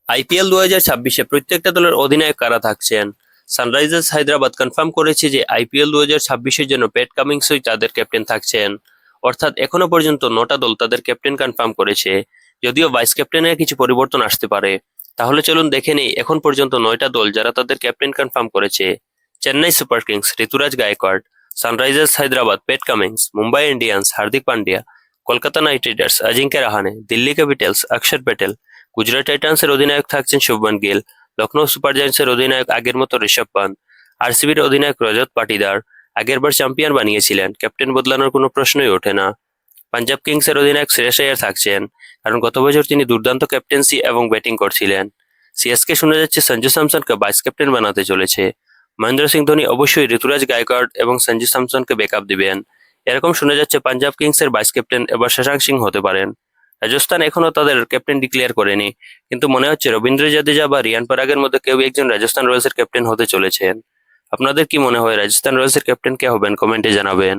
IPL 2026-এ প্রত্যেকটা দলের অধিনায়ক কারা থাকছেন? সানরাইজার্স হায়দ্রাবাদ কনফার্ম করেছে যে আইপিএল 2026-এর জন্য প্যাট কামিন্সই তাদের ক্যাপ্টেন থাকছেন। অর্থাৎ এখনো পর্যন্ত 9টা দল তাদের ক্যাপ্টেন কনফার্ম করেছে, যদিও ভাইস ক্যাপ্টেনের কিছু পরিবর্তন আসতে পারে। তাহলে চলুন দেখে নেই এখন পর্যন্ত 9টা দল যারা তাদের ক্যাপ্টেন কনফার্ম করেছে। Chennai Super Kings Ruturaj Gaikwad, Sunrisers Hyderabad Pat Cummins, Mumbai Indians Hardik Pandya, Kolkata Knight Riders Ajinkya Rahane, Delhi Capitals Axar Patel, Gujarat টাইটান্সের অধিনায়ক থাকছেন শুভমান গিল, লখনৌ সুপার জায়ান্টসের অধিনায়ক আগের মতো ঋষভ পান্ত, আরসিবির অধিনায়ক রজত পাটিদার আগেরবার চ্যাম্পিয়ন বানিয়েছিলেন, ক্যাপ্টেন বদলানোর কোনো প্রশ্নই ওঠে না। পাঞ্জাব কিংসের অধিনায়ক শ্রেয়স আইয়ার থাকছেন, কারণ গত বছর তিনি দুর্দান্ত ক্যাপ্টেন্সি এবং ব্যাটিং করছিলেন। সিএসকে শোনা যাচ্ছে সঞ্জু স্যামসনকে ভাইস ক্যাপ্টেন বানাতে চলেছে। মহেন্দ্র সিং ধোনি অবশ্যই ঋতুরাজ গায়কোয়াড় এবং সঞ্জু স্যামসনকে ব্যাকআপ দিবেন। এরকম শোনা যাচ্ছে পাঞ্জাব কিংসের ভাইস ক্যাপ্টেন এবার শশাঙ্ক সিং হতে পারেন। রাজস্থান এখনো তাদের ক্যাপ্টেন ডিক্লেয়ার করেনি, কিন্তু মনে হচ্ছে রবীন্দ্র জাদেজা বা রিয়ান পরাগের মধ্যে কেউ একজন রাজস্থান রয়্যালসের ক্যাপ্টেন হতে চলেছেন। আপনাদের কি মনে হয় রাজস্থান রয়্যালসের ক্যাপ্টেন কে হবেন? কমেন্টে জানাবেন।